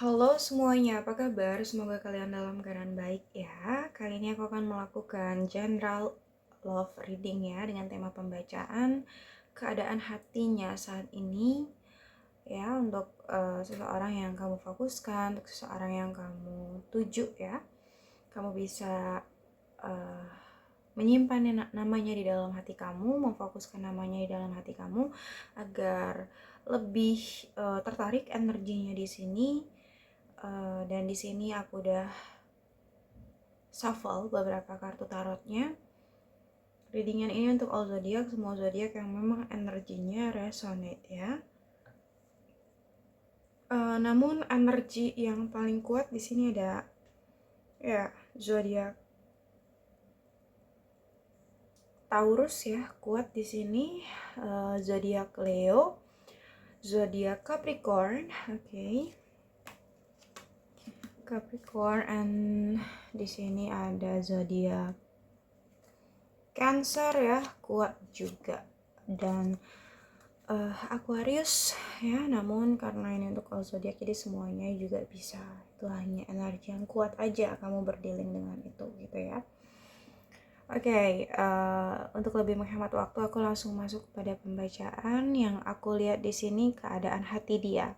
Halo semuanya, apa kabar? Semoga kalian dalam keadaan baik ya. Kali ini aku akan melakukan general love reading ya, dengan tema pembacaan keadaan hatinya saat ini ya, untuk seseorang yang kamu fokuskan, untuk seseorang yang kamu tuju ya. Kamu bisa uh, menyimpan namanya di dalam hati kamu, memfokuskan namanya di dalam hati kamu agar lebih tertarik energinya di sini. Dan di sini aku udah shuffle beberapa kartu tarotnya. Readingan ini untuk all zodiak, semua zodiak yang memang energinya resonate ya. Namun energi yang paling kuat di sini ada ya zodiak Taurus ya, kuat di sini. Zodiak Leo, zodiak Capricorn, oke. Capricorn, and di sini ada zodiak Cancer ya, kuat juga. Dan Aquarius ya, namun karena ini untuk all zodiak jadi semuanya juga bisa. Itu hanya energi yang kuat aja kamu berdealing dengan itu gitu ya. Oke, untuk lebih menghemat waktu aku langsung masuk pada pembacaan. Yang aku lihat di sini keadaan hati dia.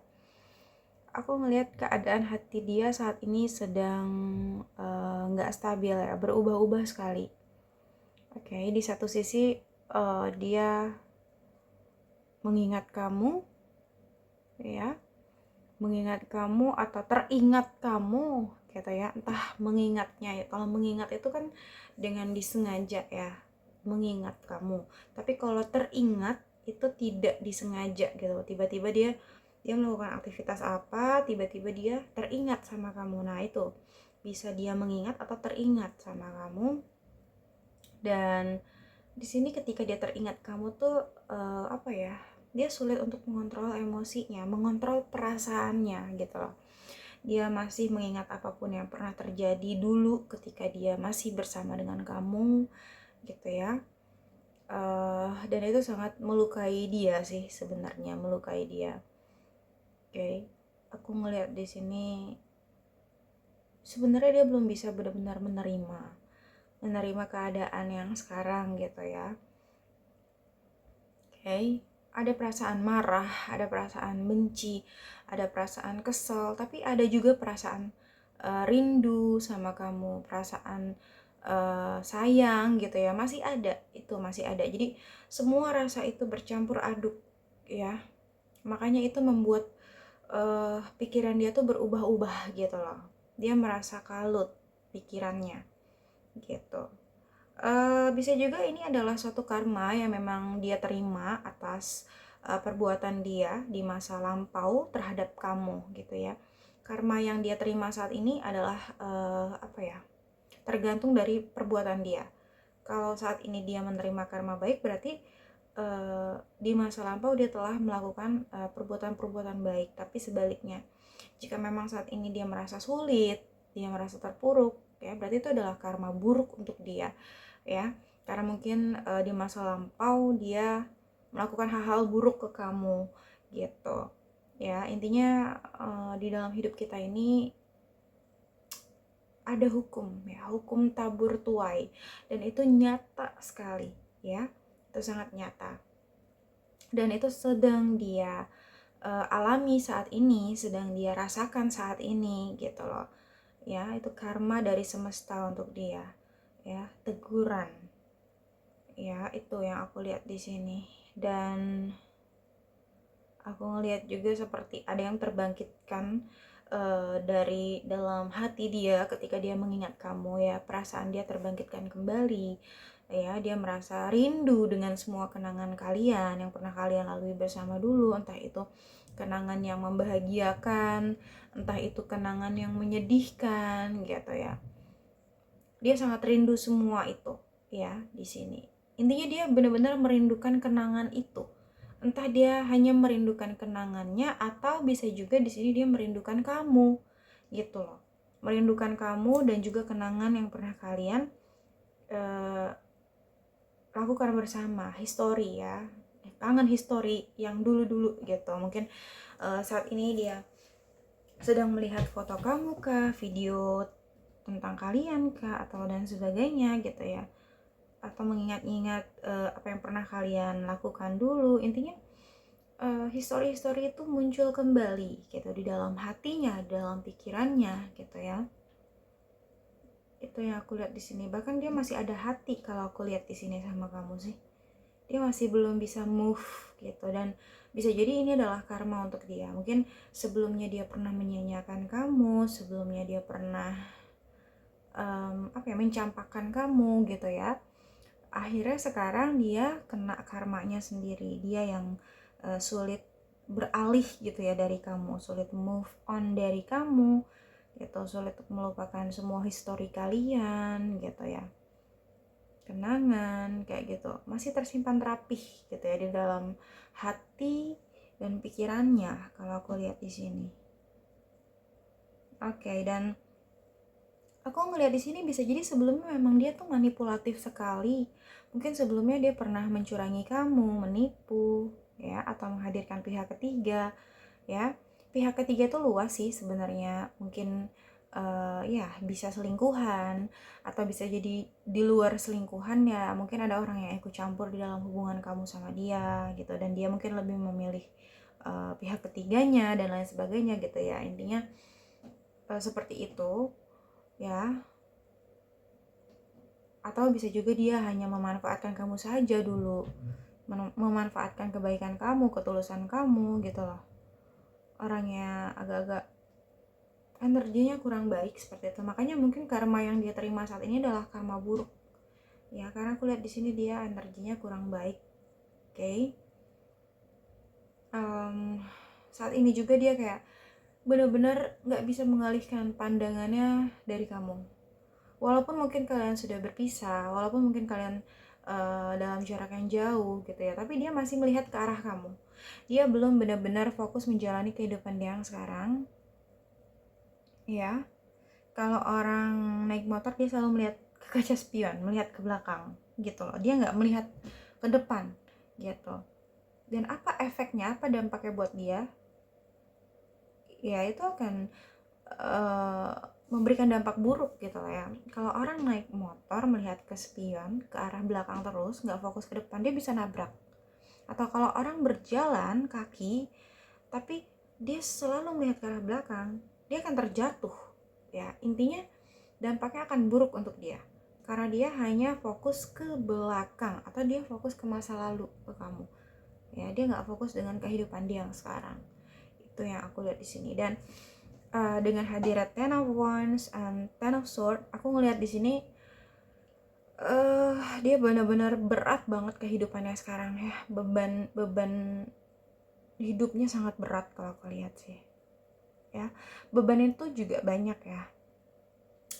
Aku ngelihat keadaan hati dia saat ini sedang nggak stabil ya, berubah-ubah sekali. Oke, di satu sisi dia mengingat kamu ya, mengingat kamu atau teringat kamu gitu ya, entah mengingatnya ya. Kalau mengingat itu kan dengan disengaja ya, mengingat kamu. Tapi kalau teringat itu tidak disengaja gitu, tiba-tiba dia melakukan aktivitas apa, tiba-tiba dia teringat sama kamu. Nah itu bisa dia mengingat atau teringat sama kamu. Dan di sini ketika dia teringat kamu tuh apa ya, dia sulit untuk mengontrol emosinya, mengontrol perasaannya gitu loh. Dia masih mengingat apapun yang pernah terjadi dulu ketika dia masih bersama dengan kamu gitu ya. Dan itu sangat melukai dia sih sebenarnya, melukai dia. Oke, aku ngeliat di sini sebenarnya dia belum bisa benar-benar menerima keadaan yang sekarang gitu ya. Oke, ada perasaan marah, ada perasaan benci, ada perasaan kesel, tapi ada juga perasaan rindu sama kamu, perasaan sayang gitu ya, masih ada, itu masih ada. Jadi semua rasa itu bercampur aduk ya, makanya itu membuat pikiran dia tuh berubah-ubah gitu loh. Dia merasa kalut pikirannya gitu. Bisa juga ini adalah suatu karma yang memang dia terima atas perbuatan dia di masa lampau terhadap kamu gitu ya. Karma yang dia terima saat ini adalah apa ya, tergantung dari perbuatan dia. Kalau saat ini dia menerima karma baik, berarti di masa lampau dia telah melakukan perbuatan-perbuatan baik. Tapi sebaliknya, jika memang saat ini dia merasa sulit, dia merasa terpuruk ya, berarti itu adalah karma buruk untuk dia ya, karena mungkin di masa lampau dia melakukan hal-hal buruk ke kamu gitu ya. Intinya di dalam hidup kita ini ada hukum ya, hukum tabur tuai, dan itu nyata sekali ya, itu sangat nyata, dan itu sedang dia alami saat ini, sedang dia rasakan saat ini gitu loh ya. Itu karma dari semesta untuk dia ya, teguran ya, itu yang aku lihat di sini. Dan aku ngelihat juga seperti ada yang terbangkitkan dari dalam hati dia ketika dia mengingat kamu ya, perasaan dia terbangkitkan kembali ya. Dia merasa rindu dengan semua kenangan kalian yang pernah kalian lalui bersama dulu, entah itu kenangan yang membahagiakan, entah itu kenangan yang menyedihkan gitu ya. Dia sangat rindu semua itu ya di sini. Intinya dia benar-benar merindukan kenangan itu. Entah dia hanya merindukan kenangannya atau bisa juga di sini dia merindukan kamu gitu loh. Merindukan kamu dan juga kenangan yang pernah kalian lakukan bersama, histori ya. Kangen histori yang dulu-dulu gitu. Mungkin saat ini dia sedang melihat foto kamu kah, video tentang kalian kah, atau dan sebagainya gitu ya, atau mengingat-ingat apa yang pernah kalian lakukan dulu. Intinya histori-histori itu muncul kembali gitu di dalam hatinya, dalam pikirannya gitu ya. Itu yang aku lihat di sini. Bahkan dia masih ada hati kalau aku lihat di sini sama kamu sih. Dia masih belum bisa move gitu, dan bisa jadi ini adalah karma untuk dia. Mungkin sebelumnya dia pernah menyia-nyiakan kamu, sebelumnya dia pernah mencampakkan kamu gitu ya. Akhirnya sekarang dia kena karmanya sendiri. Dia yang sulit beralih gitu ya dari kamu, sulit move on dari kamu gitu, sulit melupakan semua histori kalian gitu ya, kenangan kayak gitu, masih tersimpan rapih gitu ya di dalam hati dan pikirannya kalau aku lihat di sini. Oke, dan aku ngelihat di sini bisa jadi sebelumnya memang dia tuh manipulatif sekali. Mungkin sebelumnya dia pernah mencurangi kamu, menipu ya, atau menghadirkan pihak ketiga ya. Pihak ketiga itu luas sih sebenarnya. Mungkin ya bisa selingkuhan, atau bisa jadi di luar selingkuhan ya, mungkin ada orang yang ikut campur di dalam hubungan kamu sama dia gitu, dan dia mungkin lebih memilih pihak ketiganya dan lain sebagainya gitu ya. Intinya seperti itu ya. Atau bisa juga dia hanya memanfaatkan kamu saja dulu, memanfaatkan kebaikan kamu, ketulusan kamu gitu loh. Orangnya agak-agak energinya kurang baik seperti itu. Makanya mungkin karma yang dia terima saat ini adalah karma buruk. Ya, karena aku lihat di sini dia energinya kurang baik. Oke. Saat ini juga dia kayak benar-benar nggak bisa mengalihkan pandangannya dari kamu. Walaupun mungkin kalian sudah berpisah, walaupun mungkin kalian dalam jarak yang jauh gitu ya, tapi dia masih melihat ke arah kamu. Dia belum benar-benar fokus menjalani kehidupan dia yang sekarang. Ya, kalau orang naik motor dia selalu melihat ke kaca spion, melihat ke belakang gitu loh. Dia nggak melihat ke depan gitu. Dan apa efeknya, apa dampaknya buat dia? Ya itu akan memberikan dampak buruk gitu loh ya. Kalau orang naik motor melihat ke spion, ke arah belakang terus, nggak fokus ke depan, dia bisa nabrak. Atau kalau orang berjalan kaki, tapi dia selalu melihat ke arah belakang, dia akan terjatuh. Ya, intinya dampaknya akan buruk untuk dia. Karena dia hanya fokus ke belakang, atau dia fokus ke masa lalu ke kamu. Ya, dia nggak fokus dengan kehidupan dia yang sekarang. Itu yang aku lihat di sini. Dan dengan hadirat Ten of Wands and Ten of Swords, aku ngelihat di sini dia benar-benar berat banget kehidupannya sekarang ya. Beban hidupnya sangat berat kalau aku lihat sih. Ya, beban itu juga banyak ya.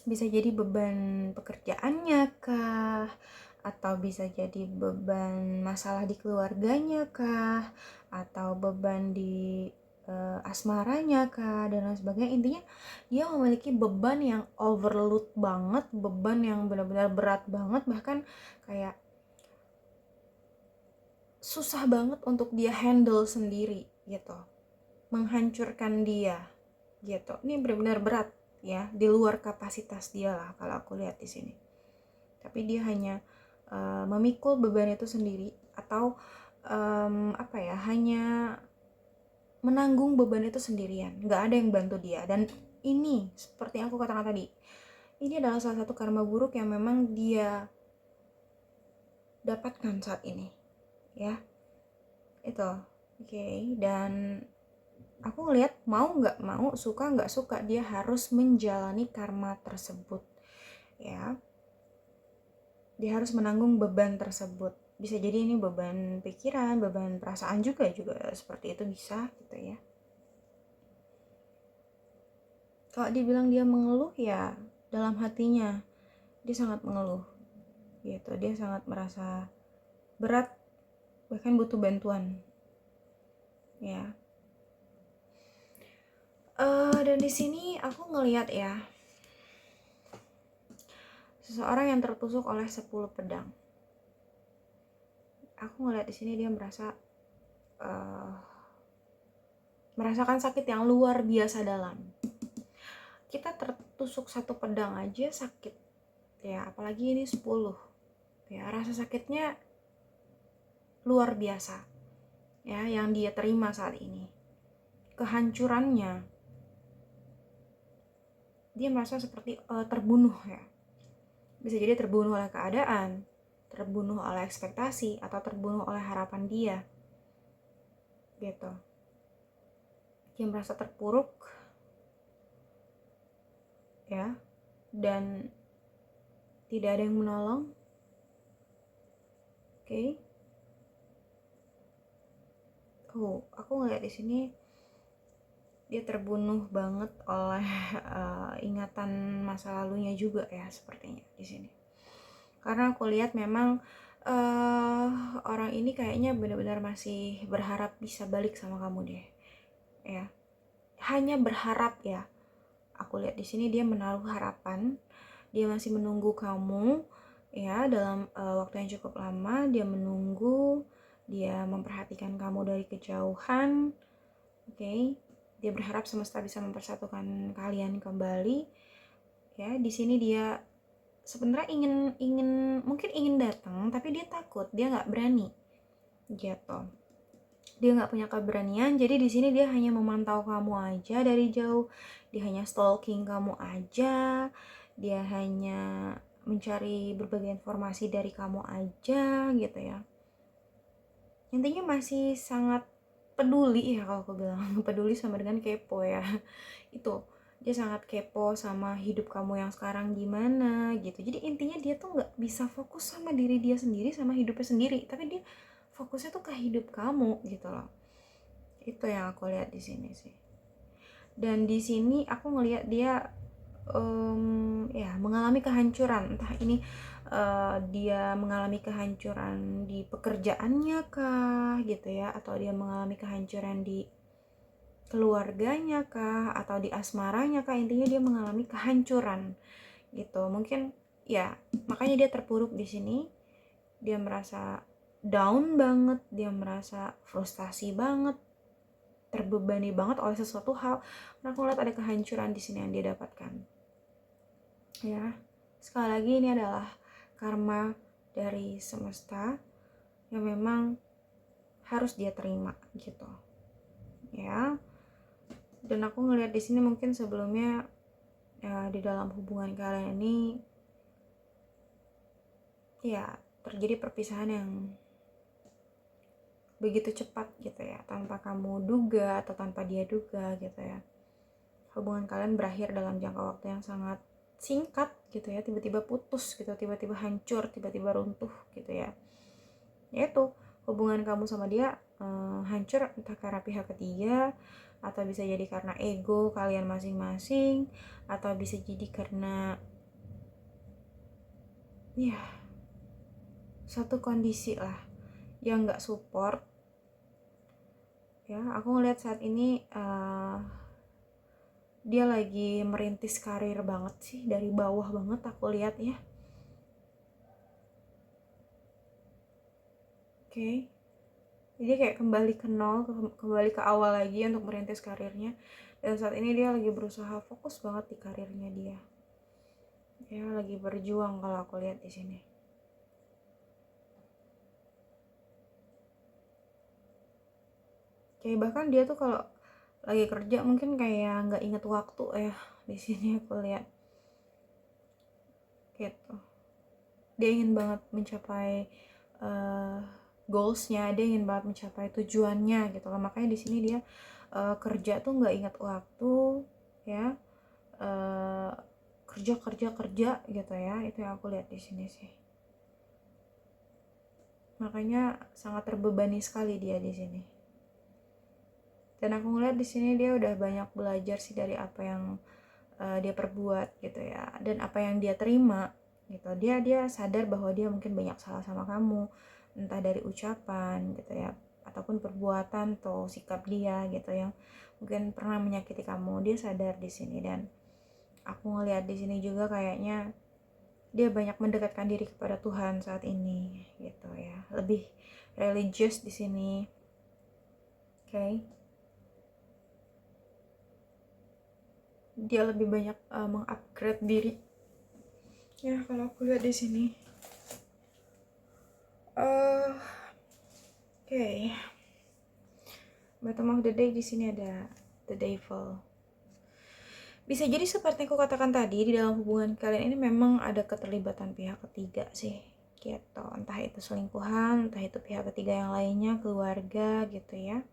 Bisa jadi beban pekerjaannya kah, atau bisa jadi beban masalah di keluarganya kah, atau beban di asmaranya kah, dan lain sebagainya. Intinya dia memiliki beban yang overload banget, beban yang benar-benar berat banget, bahkan kayak susah banget untuk dia handle sendiri gitu, menghancurkan dia gitu. Ini benar-benar berat ya, di luar kapasitas dia lah kalau aku lihat di sini. Tapi dia hanya memikul beban itu sendiri, atau hanya menanggung beban itu sendirian, nggak ada yang bantu dia. Dan ini seperti yang aku katakan tadi, ini adalah salah satu karma buruk yang memang dia dapatkan saat ini ya. Itu oke. Dan aku ngelihat mau nggak mau, suka nggak suka, dia harus menjalani karma tersebut ya. Dia harus menanggung beban tersebut. Bisa jadi ini beban pikiran, beban perasaan juga seperti itu bisa gitu ya. Kalau dibilang dia mengeluh, ya dalam hatinya dia sangat mengeluh gitu. Dia sangat merasa berat, bahkan butuh bantuan ya. Dan di sini aku ngelihat ya, seseorang yang tertusuk oleh 10 pedang. Aku ngelihat di sini dia merasakan sakit yang luar biasa dalam kita tertusuk satu pedang aja sakit ya, apalagi ini 10 ya. Rasa sakitnya luar biasa ya yang dia terima saat ini, kehancurannya. Dia merasa seperti terbunuh ya, bisa jadi terbunuh oleh keadaan, terbunuh oleh ekspektasi, atau terbunuh oleh harapan dia gitu. Dia merasa terpuruk ya, dan tidak ada yang menolong. Oke. Aku ngeliat di sini dia terbunuh banget oleh ingatan masa lalunya juga ya, sepertinya di sini. Karena aku lihat memang orang ini kayaknya benar-benar masih berharap bisa balik sama kamu deh ya. Hanya berharap ya. Aku lihat di sini dia menaruh harapan, dia masih menunggu kamu ya dalam waktu yang cukup lama. Dia menunggu, dia memperhatikan kamu dari kejauhan. Oke. Dia berharap semesta bisa mempersatukan kalian kembali ya. Di sini dia sebenarnya mungkin ingin datang, tapi dia takut, dia nggak berani gitu. Dia nggak punya keberanian, jadi di sini dia hanya memantau kamu aja dari jauh. Dia hanya stalking kamu aja, dia hanya mencari berbagai informasi dari kamu aja gitu ya. Intinya masih sangat peduli ya, kalau aku bilang peduli sama dengan kepo ya. Itu dia sangat kepo sama hidup kamu yang sekarang gimana gitu. Jadi intinya dia tuh nggak bisa fokus sama diri dia sendiri, sama hidupnya sendiri, tapi dia fokusnya tuh ke hidup kamu gitu loh. Itu yang aku lihat di sini sih. Dan di sini aku ngelihat dia ya mengalami kehancuran. Entah ini dia mengalami kehancuran di pekerjaannya kah gitu ya, atau dia mengalami kehancuran di keluarganya kah, atau di asmaranya kah. Intinya dia mengalami kehancuran gitu. Mungkin ya makanya dia terpuruk di sini. Dia merasa down banget, dia merasa frustasi banget, terbebani banget oleh sesuatu hal. Karena aku lihat ada kehancuran di sini yang dia dapatkan ya. Sekali lagi ini adalah karma dari semesta yang memang harus dia terima gitu ya. Dan aku ngelihat di sini mungkin sebelumnya ya, di dalam hubungan kalian ini ya terjadi perpisahan yang begitu cepat gitu ya, tanpa kamu duga atau tanpa dia duga gitu ya. Hubungan kalian berakhir dalam jangka waktu yang sangat singkat gitu ya, tiba-tiba putus gitu, tiba-tiba hancur, tiba-tiba runtuh gitu ya. Yaitu hubungan kamu sama dia hancur entah karena pihak ketiga, atau bisa jadi karena ego kalian masing-masing, atau bisa jadi karena ya satu kondisi lah yang nggak support ya. Aku ngeliat saat ini dia lagi merintis karir banget sih, dari bawah banget aku lihat ya. Oke. Jadi kayak kembali ke nol, kembali ke awal lagi untuk merintis karirnya. Dan saat ini dia lagi berusaha fokus banget di karirnya dia. Ya, lagi berjuang kalau aku lihat di sini. Kayak bahkan dia tuh kalau lagi kerja mungkin kayak nggak inget waktu ya, di sini aku lihat. Gitu. Dia ingin banget mencapai goalsnya, dia ingin banget mencapai tujuannya gitu loh. Makanya di sini dia kerja tuh nggak ingat waktu ya, kerja gitu ya. Itu yang aku lihat di sini sih. Makanya sangat terbebani sekali dia di sini. Dan aku ngeliat di sini dia udah banyak belajar sih dari apa yang dia perbuat gitu ya, dan apa yang dia terima gitu. Dia sadar bahwa dia mungkin banyak salah sama kamu, entah dari ucapan gitu ya, ataupun perbuatan atau sikap dia gitu yang mungkin pernah menyakiti kamu. Dia sadar di sini. Dan aku ngeliat di sini juga kayaknya dia banyak mendekatkan diri kepada Tuhan saat ini gitu ya, lebih religius di sini. Oke. dia lebih banyak mengupgrade diri ya kalau aku lihat di sini. Oke. Bottom of the day di sini ada the devil. Bisa jadi seperti aku katakan tadi, di dalam hubungan kalian ini memang ada keterlibatan pihak ketiga sih gitu, entah itu selingkuhan, entah itu pihak ketiga yang lainnya, keluarga gitu ya,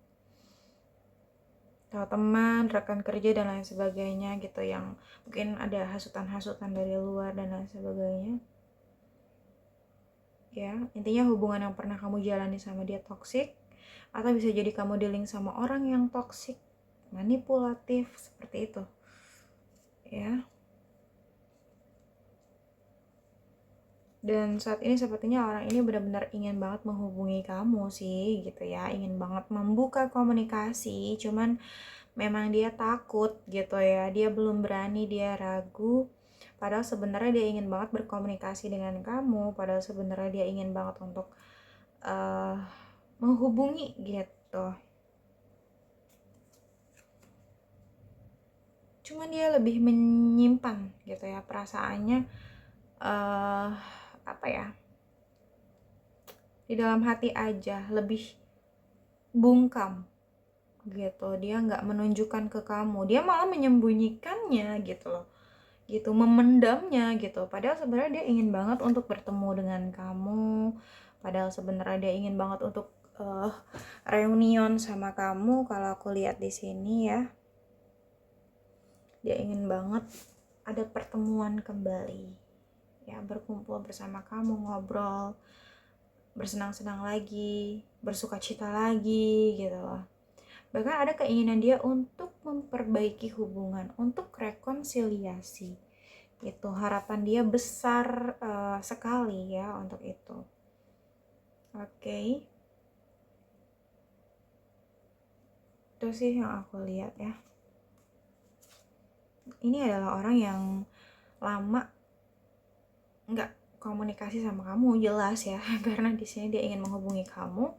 atau teman, rekan kerja dan lain sebagainya gitu, yang mungkin ada hasutan-hasutan dari luar dan lain sebagainya ya. Intinya hubungan yang pernah kamu jalani sama dia toksik, atau bisa jadi kamu dealing sama orang yang toksik, manipulatif, seperti itu ya. Dan saat ini sepertinya orang ini benar-benar ingin banget menghubungi kamu sih gitu ya, ingin banget membuka komunikasi, cuman memang dia takut gitu ya, dia belum berani, dia ragu. Padahal sebenarnya dia ingin banget berkomunikasi dengan kamu, padahal sebenarnya dia ingin banget untuk menghubungi gitu. Cuman dia lebih menyimpan gitu ya perasaannya, apa ya, di dalam hati aja, lebih bungkam gitu. Dia nggak menunjukkan ke kamu, dia malah menyembunyikannya gitu loh, gitu, memendamnya gitu. Padahal sebenarnya dia ingin banget untuk bertemu dengan kamu, padahal sebenarnya dia ingin banget untuk reunion sama kamu. Kalau aku lihat di sini ya, dia ingin banget ada pertemuan kembali ya, berkumpul bersama kamu, ngobrol, bersenang-senang lagi, bersuka cita lagi gitu loh. Bahkan ada keinginan dia untuk memperbaiki hubungan, untuk rekonsiliasi. Itu harapan dia besar sekali ya untuk itu. Oke. Itu sih yang aku lihat ya. Ini adalah orang yang lama nggak komunikasi sama kamu, jelas ya. Karena di sini dia ingin menghubungi kamu,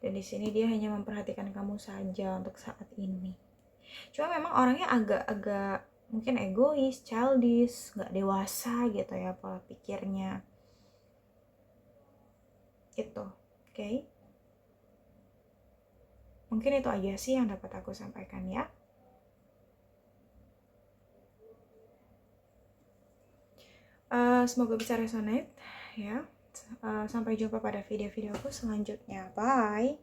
dan di sini dia hanya memperhatikan kamu saja untuk saat ini. Cuma memang orangnya agak-agak mungkin egois, childish, nggak dewasa gitu ya pola pikirnya. Itu, oke? Mungkin itu aja sih yang dapat aku sampaikan ya. Semoga bisa resonate ya. Sampai jumpa pada video-videoku selanjutnya. Bye!